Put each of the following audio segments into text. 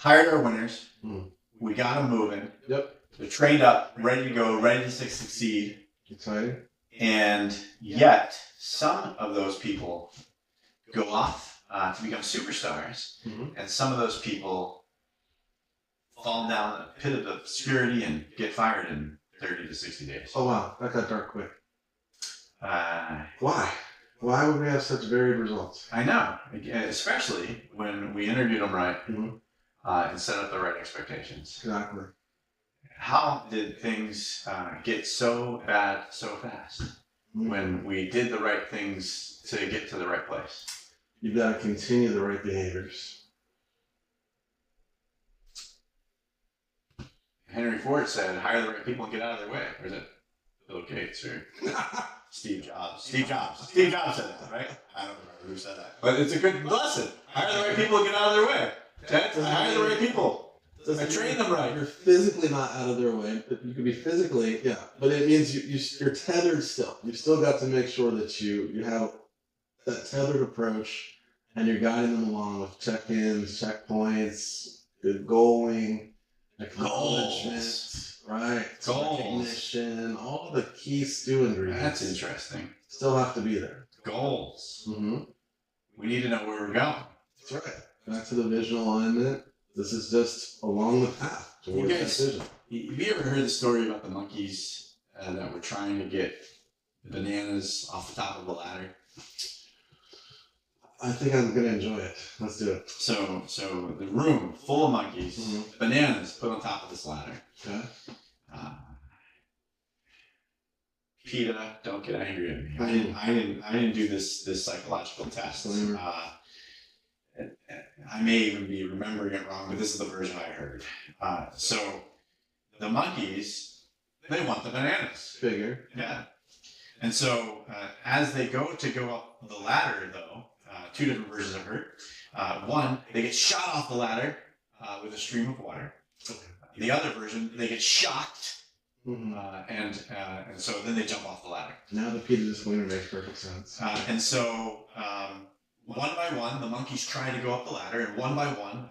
hired our winners. Mm. We got them moving. Yep. They're trained up, ready to go, ready to succeed. Exciting. And yet, some of those people go off to become superstars, and some of those people fall down the pit of obscurity and get fired in 30 to 60 days. Oh, wow. That got dark quick. Why? Why would we have such varied results? I know, especially when we interviewed them right and set up the right expectations. Exactly. How did things get so bad so fast when we did the right things to get to the right place? You've got to continue the right behaviors. Henry Ford said, hire the right people and get out of their way. Or is it Bill Gates or Steve Jobs? Steve Jobs said that, right? I don't remember who said that. But it's a good lesson. Hire the right people and get out of their way. Hire the right people. I train them right. You're physically not out of their way, but you can be physically, but it means you're tethered still. You've still got to make sure that you have that tethered approach, and you're guiding them along with check-ins, checkpoints, good goaling, acknowledgement, right? Goals. Recognition, all the key stew ingredients. That's interesting. Still have to be there. Goals. Mm-hmm. We need to know where we're going. That's right. Back to the vision alignment. This is just along the path towards that vision. Have you ever heard the story about the monkeys that were trying to get bananas off the top of a ladder? I think I'm going to enjoy it. Let's do it. So the room full of monkeys, bananas put on top of this ladder. Okay. PETA, don't get angry at me. I didn't do this psychological test. I may even be remembering it wrong, but this is the version I heard. So the monkeys, they want the bananas. Figure. Yeah. And so as they go up the ladder, though, two different versions I've heard. One, they get shot off the ladder with a stream of water. The other version, they get shocked, and so then they jump off the ladder. Now the PETA disclaimer makes perfect sense. And so one by one, the monkeys try to go up the ladder, and one by one,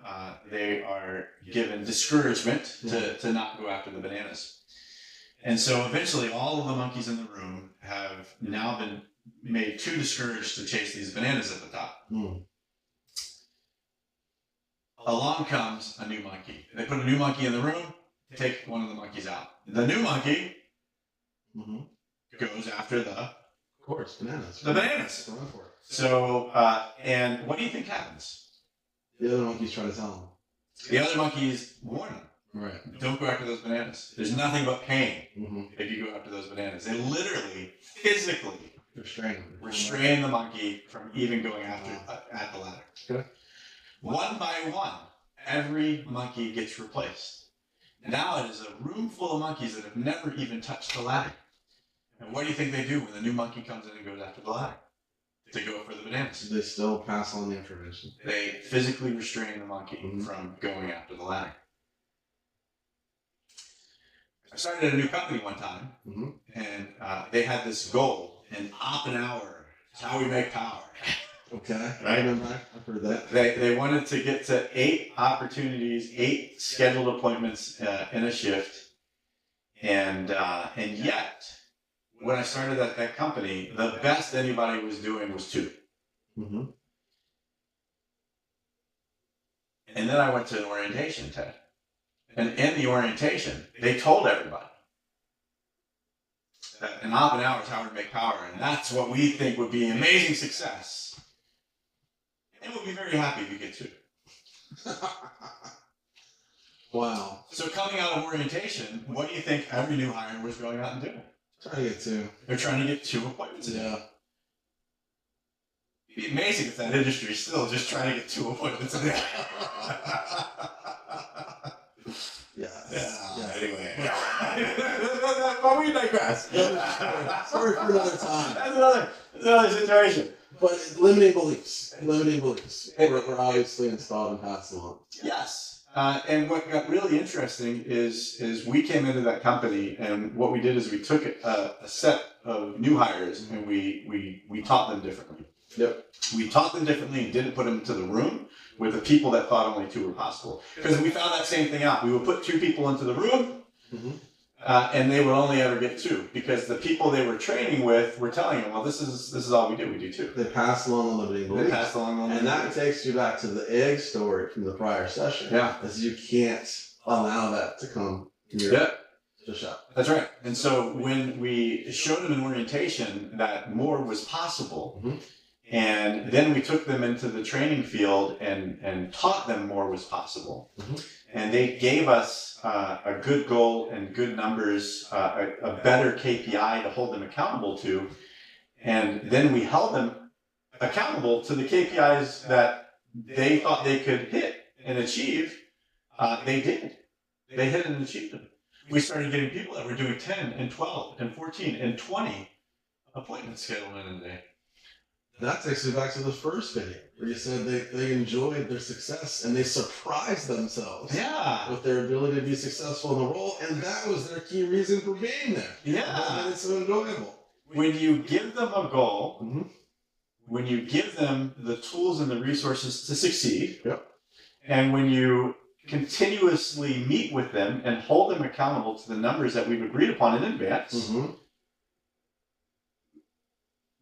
they are given discouragement to not go after the bananas. And so eventually, all of the monkeys in the room have now been made too discouraged to chase these bananas at the top. Along comes a new monkey. They put a new monkey in the room, take one of the monkeys out. The new monkey goes after the bananas. The bananas. So, and what do you think happens? The other monkeys try to tell them. The other monkeys warn them. Right. Don't go after those bananas. There's nothing but pain if you go after those bananas. They literally, physically restrain the monkey from even going after at the ladder. Okay. One by one, every monkey gets replaced. Now it is a room full of monkeys that have never even touched the ladder. And what do you think they do when the new monkey comes in and goes after the ladder? To go for the bananas. They still pass on the information. They physically restrain the monkey from going after the ladder. I started a new company one time, and they had this goal, an op an hour. It's how we make power. Okay, right? I've heard that. They wanted to get to 8 opportunities, 8 scheduled appointments in a shift, and yet, when I started that company, the best anybody was doing was 2. And then I went to an orientation, Ted. And in the orientation, they told everybody that an op an hour is how we make power, and that's what we think would be amazing success. And we'll be very happy if you get 2. Wow. So coming out of orientation, what do you think every new hire was going out and doing? Trying to get 2. They're trying to get 2 appointments a day. Yeah. It'd be amazing if that industry is still just trying to get 2 appointments a day. Yeah. Anyway. But we digress. Sorry for another time. That's another situation. But limiting beliefs. We're obviously installed and passed along. Yes. And what got really interesting is we came into that company, and what we did is we took a set of new hires and we taught them differently. Yep. We taught them differently and didn't put them into the room. with the people that thought only 2 were possible. Because we found that same thing out. We would put 2 people into the room, and they would only ever get 2, because the people they were training with were telling them, well, this is all we do. We do 2. They pass along the limiting beliefs. They pass along the limiting And that beliefs. takes you back to the egg story from the prior session. Yeah. As you can't allow that to come here. Yeah. Just shut. That's right. And so when we showed them in orientation that more was possible, and then we took them into the training field and taught them more was possible, and they gave us a good goal and good numbers, a better KPI to hold them accountable to, and then we held them accountable to the KPIs that they thought they could hit and achieve. They did. They hit and achieved them. We started getting people that were doing 10 and 12 and 14 and 20 appointments scheduled in a day. That takes me back to the first video where you said they enjoyed their success and they surprised themselves with their ability to be successful in the role, and that was their key reason for being there. Yeah. And it's so enjoyable. When you give them a goal, when you give them the tools and the resources to succeed, and when you continuously meet with them and hold them accountable to the numbers that we've agreed upon in advance,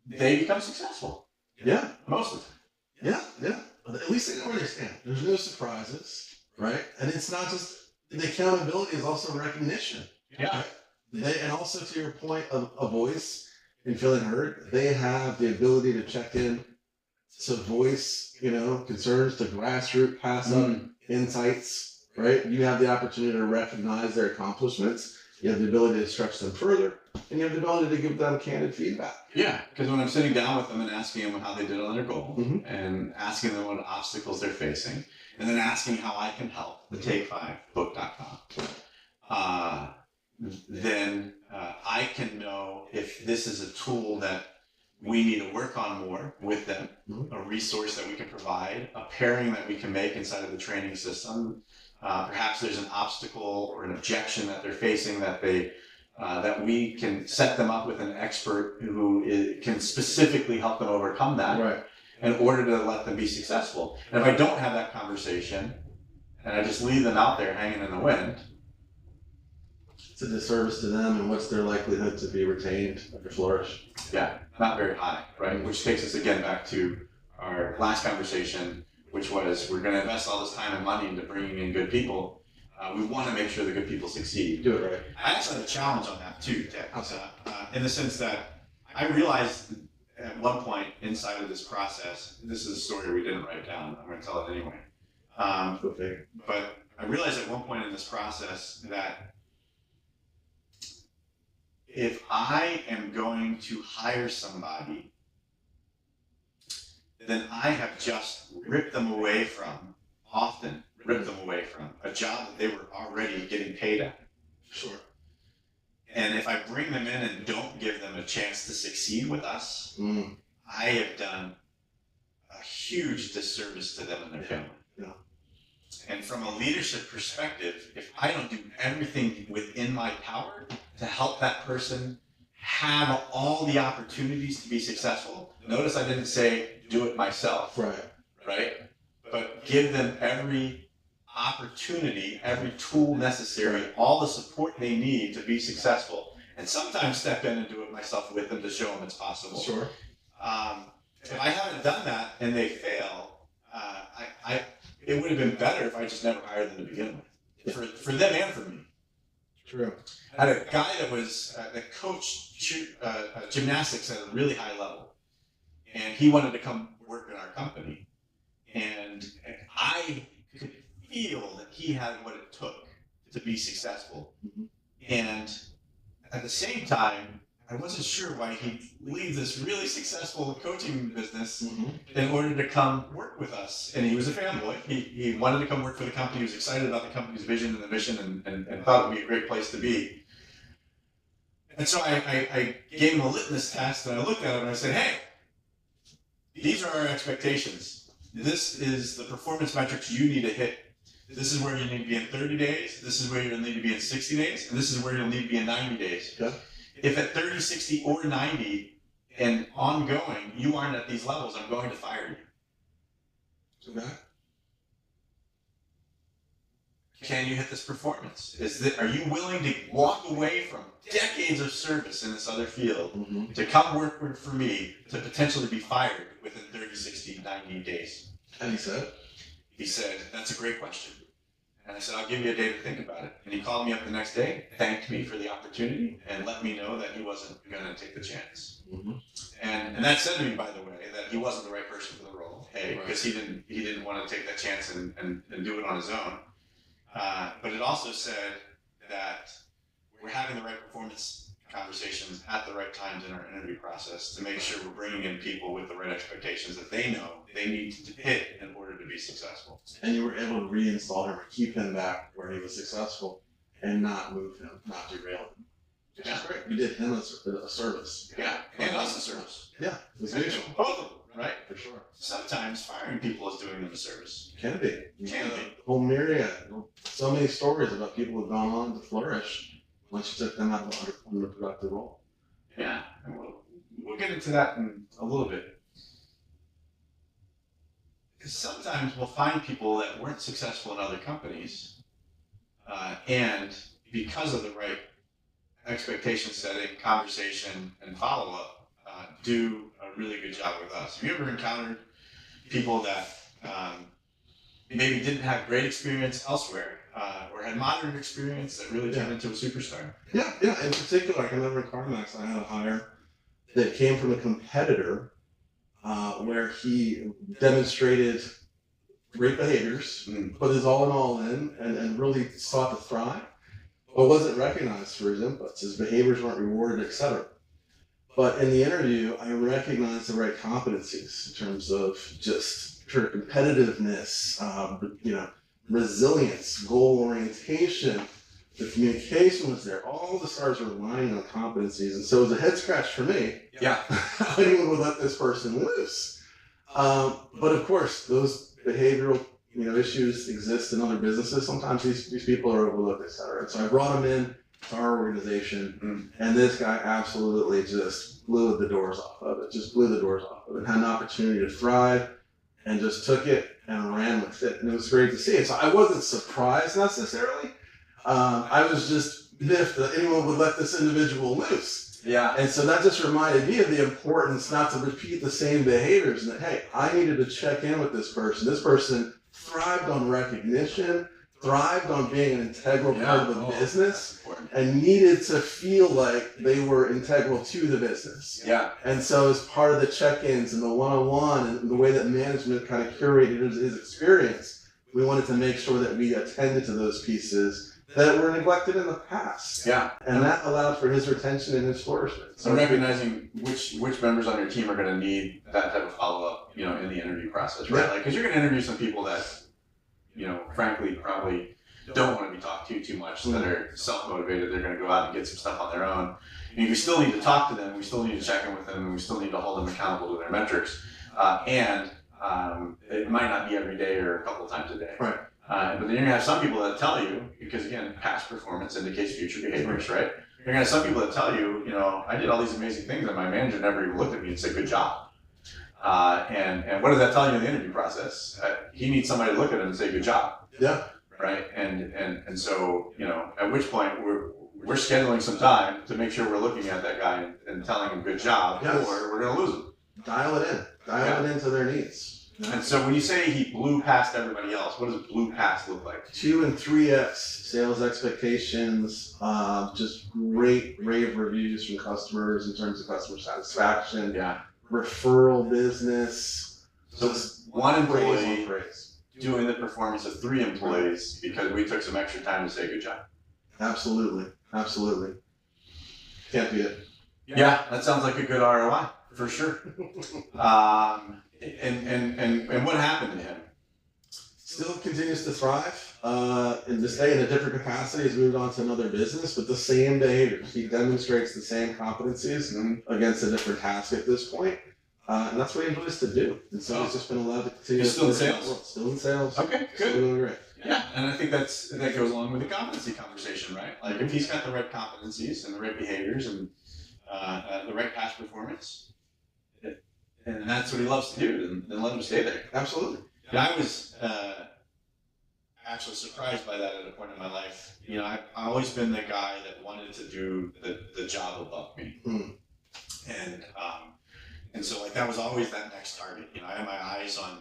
they become successful. Yeah. Most of the time. Yeah. But at least they know where they stand. There's no surprises, right? And it's not just the accountability is also recognition. Yeah. Right? And also to your point of a voice and feeling heard, they have the ability to check in, to voice, concerns, to grassroots, pass up insights, right? You have the opportunity to recognize their accomplishments. You have the ability to stretch them further, and you have the ability to give them candid feedback. Yeah, because when I'm sitting down with them and asking them how they did on their goal, and asking them what obstacles they're facing, and then asking how I can help, the take5book.com, then I can know if this is a tool that we need to work on more with them, a resource that we can provide, a pairing that we can make inside of the training system. Perhaps there's an obstacle or an objection that they're facing that that we can set them up with an expert who can specifically help them overcome that in order to let them be successful. And if I don't have that conversation and I just leave them out there hanging in the wind, it's a disservice to them, and what's their likelihood to be retained or flourish? Yeah, not very high, right? Which takes us again back to our last conversation, which was we're going to invest all this time and money into bringing in good people. We want to make sure the good people succeed. Do it right. I actually have a challenge on that too, Ted, in the sense that I realized at one point inside of this process, this is a story we didn't write down, I'm going to tell it anyway. But I realized at one point in this process that if I am going to hire somebody, then I have just ripped them away from a job that they were already getting paid at. Sure. And if I bring them in and don't give them a chance to succeed with us, I have done a huge disservice to them and their family. Yeah. And from a leadership perspective, if I don't do everything within my power to help that person have all the opportunities to be successful, notice I didn't say do it myself, right? But give them every opportunity, every tool necessary, all the support they need to be successful, and sometimes step in and do it myself with them to show them it's possible. Sure. If I haven't done that and they fail, it would have been better if I just never hired them to begin with, for them and for me. True. I had a guy that coached gymnastics at a really high level, and he wanted to come work in our company, and I could feel that he had what it took to be successful. And at the same time, I wasn't sure why he'd leave this really successful coaching business in order to come work with us. And he was a fanboy. He wanted to come work for the company. He was excited about the company's vision and the mission, and thought it would be a great place to be. And so I gave him a litmus test, and I looked at him and I said, hey, these are our expectations. This is the performance metrics you need to hit. This is where you need to be in 30 days. This is where you'll need to be in 60 days. And this is where you'll need to be in 90 days. Okay. If at 30, 60, or 90 and ongoing, you aren't at these levels, I'm going to fire you. Okay. can you hit this performance? Are you willing to walk away from decades of service in this other field to come work for me to potentially be fired within 30, 60, 90 days? And he said, that's a great question. And I said, I'll give you a day to think about it. And he called me up the next day, thanked me for the opportunity, and let me know that he wasn't going to take the chance. And that said to me, by the way, that he wasn't the right person for the role. Hey, because he didn't want to take that chance and do it on his own. But it also said that we're having the right performance conversations at the right times in our interview process to make sure we're bringing in people with the right expectations that they know they need to hit in order to be successful. And you were able to reinstall him or keep him back where he was successful and not move him, not derail him. Which is great. You did him a service. Yeah, and us a service. Yeah, it was mutual. Both of them, right? For sure. Sometimes firing people is doing them a service. Can be. Can be. A whole myriad. So many stories about people who've gone on to flourish once you took them out of an unproductive role. Yeah, and we'll get into that in a little bit. Because sometimes we'll find people that weren't successful in other companies, and because of the right expectation setting, conversation, and follow-up, do a really good job with us. Have you ever encountered people that maybe didn't have great experience elsewhere, or had moderate experience that really turned into a superstar? Yeah. In particular, I can remember in CarMax, I had a hire that came from a competitor where he demonstrated great behaviors, put his all in and really sought to thrive, but wasn't recognized for his inputs. His behaviors weren't rewarded, etc. But in the interview, I recognized the right competencies in terms of just pure competitiveness, resilience, goal orientation. The communication was there. All the stars were aligning on competencies, and so it was a head scratch for me. Yeah, how anyone would let this person loose? But of course, those behavioral issues exist in other businesses. Sometimes these people are overlooked, etc. And so I brought him in to our organization, and this guy absolutely just blew the doors off of it. Had an opportunity to thrive, and just took it and ran with it, and it was great to see. And so I wasn't surprised necessarily. I was just miffed that anyone would let this individual loose. Yeah. And so that just reminded me of the importance not to repeat the same behaviors, and that, hey, I needed to check in with this person. This person thrived on recognition, thrived on being an integral part of the business, and needed to feel like they were integral to the business. Yeah. And so as part of the check-ins and the one-on-one and the way that management kind of curated his experience, we wanted to make sure that we attended to those pieces that were neglected in the past. Yeah. And that allowed for his retention and his flourishment. So recognizing which members on your team are going to need that type of follow-up, in the interview process, right? Like, because you're going to interview some people that, frankly, probably don't want to be talked to too much, that are self-motivated. They're going to go out and get some stuff on their own. And we still need to talk to them. We still need to check in with them. And we still need to hold them accountable to their metrics. And it might not be every day or a couple of times a day. Right. But then you're going to have some people that tell you, because again, past performance indicates future behaviors, right? You're going to have some people that tell you, I did all these amazing things and my manager never even looked at me and said, good job. And what does that tell you in the interview process? He needs somebody to look at him and say, good job. Yeah. Right? And so, at which point we're scheduling some time to make sure we're looking at that guy and telling him good job, or we're going to lose him. Dial it in. Dial it into their needs. And so when you say he blew past everybody else, what does blew past look like? 2 and 3x sales expectations, just great rave reviews from customers in terms of customer satisfaction, referral business. So one employee doing the performance of 3 employees because we took some extra time to say good job. Absolutely. Can't beat it. Yeah, that sounds like a good ROI for sure. And what happened to him? Still continues to thrive. In this day, in a different capacity, he's moved on to another business, but the same behaviors. He demonstrates the same competencies against a different task at this point. And that's what he enjoys to do. And so he's just been allowed to continue. He's still in sales? Still in sales. Okay, good. Still doing great. Yeah, and I think that goes along with the competency conversation, right? Like if he's got the right competencies and the right behaviors and the right past performance, and that's what he loves to do, then let him stay there. Absolutely. Yeah, I was actually surprised by that at a point in my life. You know, I've always been the guy that wanted to do the job above me. And so like that was always that next target. You know, I had my eyes on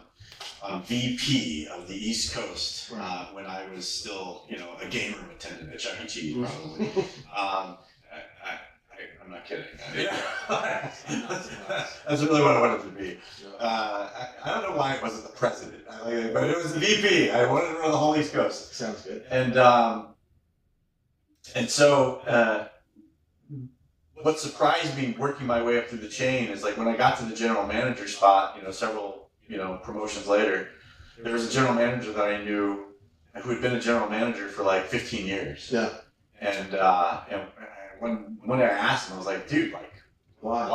VP of the East Coast when I was still, you know, a game room attendant at Chuck E. Cheese, probably. I'm not kidding. That's really what I wanted to be. I don't know why it wasn't the president, but it was the VP. I wanted to run the whole East Coast. Sounds good. And so what surprised me working my way up through the chain is like when I got to the general manager spot, you know, several, you know, promotions later, there was a general manager that I knew who had been a general manager for like 15 years. Yeah. And when I asked him, I was like, dude, like, why?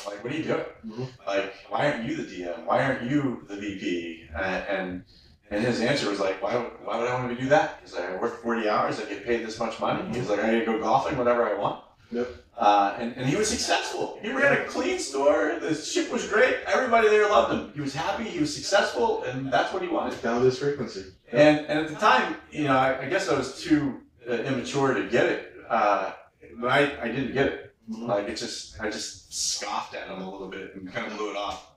Like, what are you doing? Mm-hmm. Like, why aren't you the DM? Why aren't you the VP? And his answer was like, why would I want to do that? He's like, I work 40 hours, I get paid this much money. He's like, I can go golfing whenever I want. Yep. And he was successful. He ran a clean store. The ship was great. Everybody there loved him. He was happy. He was successful, and that's what he wanted. Found his frequency. And at the time, you know, I guess I was too immature to get it. But I didn't get it. Mm-hmm. Like I just scoffed at him a little bit and kind of blew it off.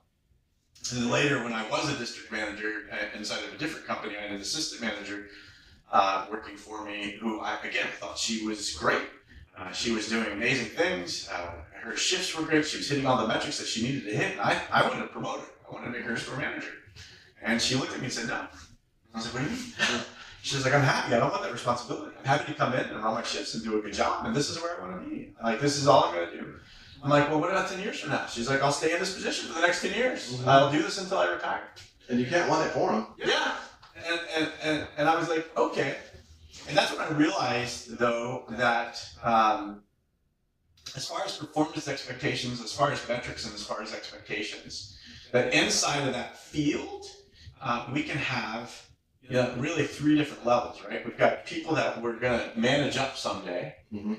And then later, when I was a district manager inside of a different company, I had an assistant manager working for me who I thought she was great. She was doing amazing things. Her shifts were great. She was hitting all the metrics that she needed to hit. And I wanted to promote her. I wanted to make her a store manager. And she looked at me and said, no. I was like, what do you mean? She was like, I'm happy. I don't want that responsibility. I'm happy to come in and run my shifts and do a good job. And this is where I want to be. Like, this is all I'm going to do. I'm like, well, what about 10 years from now? She's like, I'll stay in this position for the next 10 years. Mm-hmm. I'll do this until I retire. And you can't want it for them. Yeah. And I was like, okay. And that's when I realized, though, that as far as performance expectations, as far as metrics, and as far as expectations, that inside of that field, we can have really 3 different levels, right? We've got people that we're going to manage up someday, Mm-hmm.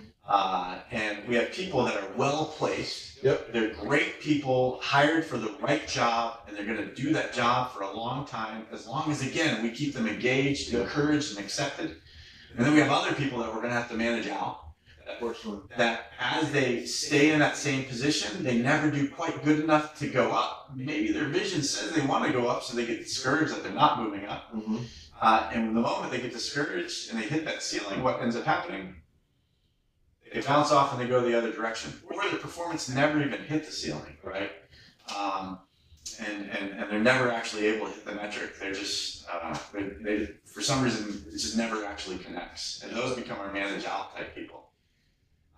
and we have people that are well placed. Yep. They're great people, hired for the right job, and they're going to do that job for a long time, as long as, again, we keep them engaged, encouraged, and accepted. And then we have other people that we're going to have to manage out. That as they stay in that same position, they never do quite good enough to go up. Maybe their vision says they want to go up, so they get discouraged that they're not moving up. Mm-hmm. And the moment they get discouraged and they hit that ceiling, what ends up happening? They bounce off and they go the other direction. Or their performance never even hit the ceiling, right? And they're never actually able to hit the metric. They're just, they for some reason, it just never actually connects. And those become our manage out type people.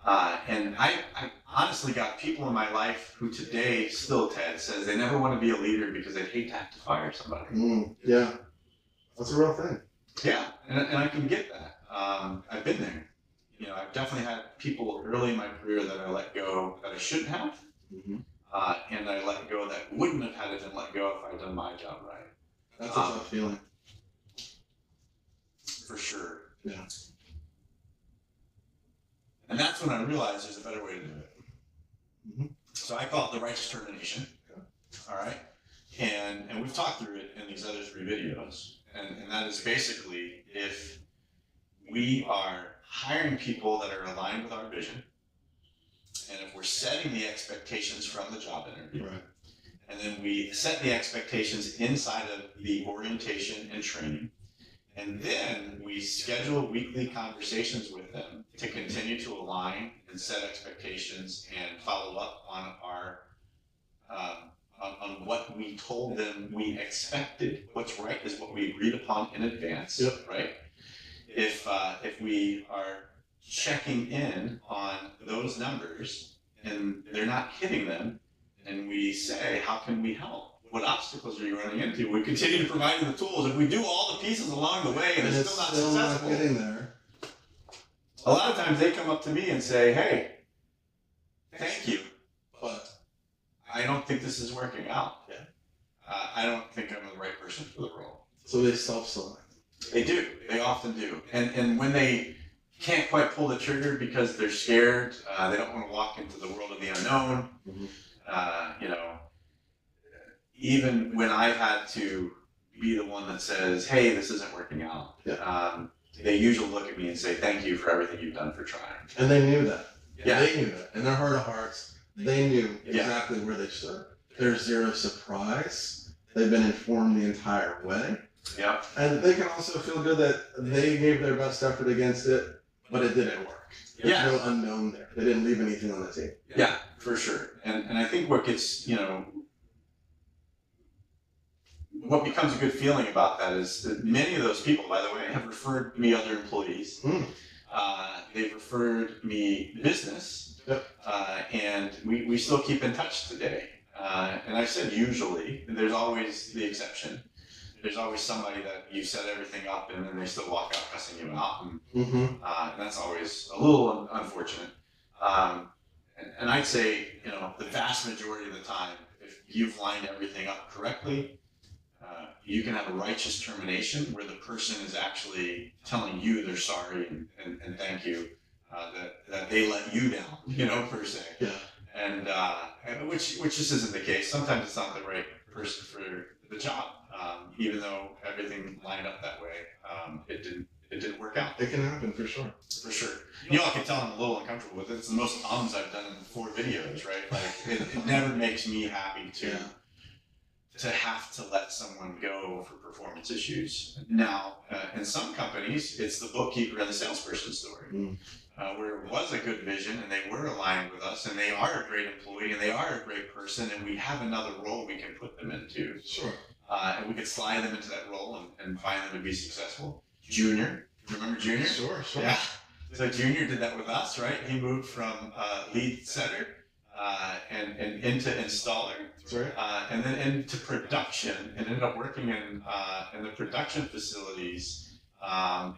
And I honestly got people in my life who today still, Ted, says they never want to be a leader because they'd hate to have to fire somebody. Yeah, that's a real thing. Yeah, and I can get that. I've been there. You know, I've definitely had people early in my career that I let go that I shouldn't have. Mm-hmm. And I let go that wouldn't have had it been let go if I'd done my job right. That's a tough feeling. For sure. Yeah. And that's when I realized there's a better way to do it. Mm-hmm. So I call it the righteous termination. Okay. All right. And we've talked through it in these other 3 videos. And that is basically if we are hiring people that are aligned with our vision, and if we're setting the expectations from the job interview, right. And then we set the expectations inside of the orientation and training, and then we schedule weekly conversations with them to continue to align and set expectations and follow up on our on what we told them we expected. What's right is what we agreed upon in advance, yep. Right? If we are checking in on those numbers and they're not hitting them, and we say, how can we help? What obstacles are you running into? We continue to provide them the tools. If we do all the pieces along the way and they're still not successful, not getting there. A lot of times they come up to me and say, hey, thank you, but I don't think this is working out. Yeah. I don't think I'm the right person for the role. So they self-select. They do. They often do. And when they can't quite pull the trigger because they're scared, they don't want to walk into the world of the unknown. Mm-hmm. You know, even when I've had to be the one that says, hey, this isn't working out. Yeah. They usually look at me and say, thank you for everything you've done for trying. And they knew that. Yeah. They knew that. In their heart of hearts, they knew exactly where they stood. There's zero surprise. They've been informed the entire way. Yeah. And they can also feel good that they gave their best effort against it, but it didn't work. There's no unknown there. They didn't leave anything on the table. Yeah, for sure. And I think what gets, what becomes a good feeling about that is that many of those people, by the way, have referred me other employees. They've referred me business. Yep. And we still keep in touch today. And I said usually, there's always the exception. There's always somebody that you set everything up and then they still walk out cussing you out. And that's always a little unfortunate. And I'd say, the vast majority of the time, if you've lined everything up correctly, you can have a righteous termination where the person is actually telling you they're sorry and thank you, that they let you down, per se. Yeah. And which just isn't the case. Sometimes it's not the right person for the job, even though everything lined up that way. It didn't work out. It can happen for sure. For sure. I can tell I'm a little uncomfortable with it. It's the most I've done in 4 videos, right? Like it never makes me happy to have to let someone go for performance issues. Now, in some companies, it's the bookkeeper and the salesperson story, where it was a good vision and they were aligned with us and they are a great employee and they are a great person and we have another role we can put them into. Sure. And we could slide them into that role and find them to be successful. Junior, remember Junior? Sure. Yeah. So Junior did that with us, right? He moved from lead setter and into installer. That's right. And then into production, and ended up working in the production facilities. And,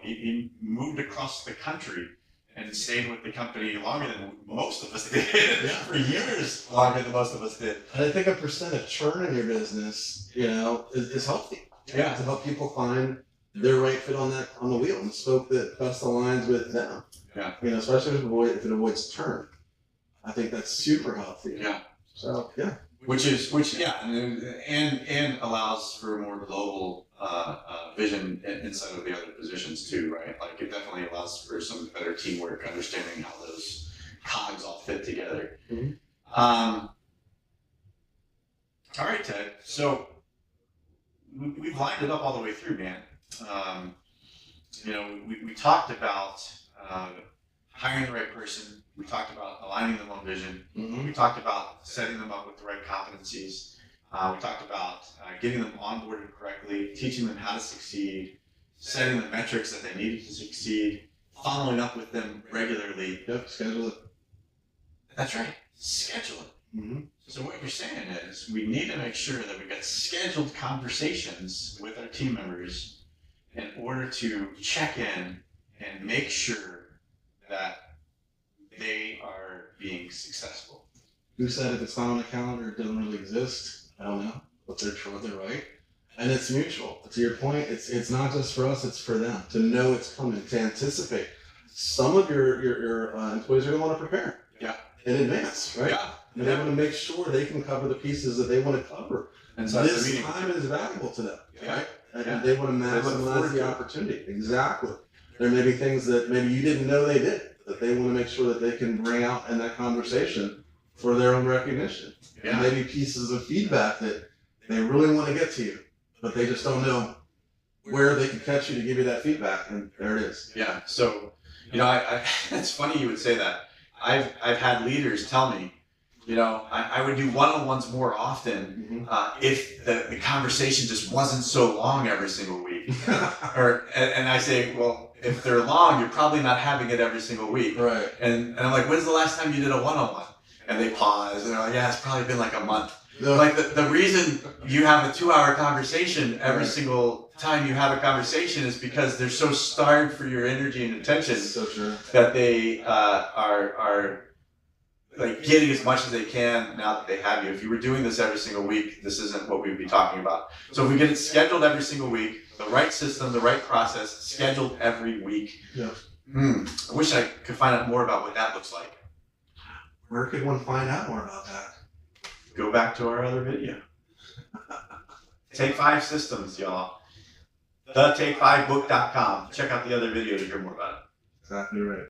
he moved across the country and stayed with the company longer than most of us did. For years longer than most of us did. And I think a percent of churn in your business, is healthy. Yeah. To help people find their right fit on the wheel and spoke that best aligns with them. Yeah. Especially if it avoids churn. I think that's super healthy. Yeah. So yeah. Which and allows for a more global vision inside of the other positions too, right? Like it definitely allows for some better teamwork, understanding how those cogs all fit together. All right, Ted. So we've lined it up all the way through, man. We talked about hiring the right person. We talked about aligning them on vision. We talked about setting them up with the right competencies. We talked about getting them onboarded correctly, teaching them how to succeed, setting the metrics that they needed to succeed, following up with them regularly. Yep, schedule it. That's right, schedule it. So what you're saying is we need to make sure that we've got scheduled conversations with our team members in order to check in and make sure that they are being successful. Who said if it's not on the calendar, it doesn't really exist? I don't know, but they're right. And it's mutual. To your point, it's not just for us, it's for them to know it's coming, to anticipate. Some of your employees are going to want to prepare in advance, right? Yeah. And they want to make sure they can cover the pieces that they want to cover. And so this time is valuable to them, right? And they want to maximize the opportunity. Exactly. There may be things that maybe you didn't know they did, that they want to make sure that they can bring out in that conversation for their own recognition. Yeah. Maybe pieces of feedback that they really want to get to you, but they just don't know where they can catch you to give you that feedback, and there it is. Yeah. So, it's funny you would say that. I've had leaders tell me, I would do one-on-ones more often if the conversation just wasn't so long every single week. And I say, well, if they're long, you're probably not having it every single week. Right. And I'm like, when's the last time you did a one-on-one? And they pause and they're like, yeah, it's probably been like a month. No. Like the reason you have a 2-hour conversation every single time you have a conversation is because they're so starved for your energy and attention So true. that they are like getting as much as they can now that they have you. If you were doing this every single week, this isn't what we would be talking about. So if we get it scheduled every single week, the right system, the right process, scheduled every week. Yeah. I wish I could find out more about what that looks like. Where could one find out more about that? Go back to our other video. Take 5 systems, y'all. TheTake5book.com. Check out the other video to hear more about it. Exactly right.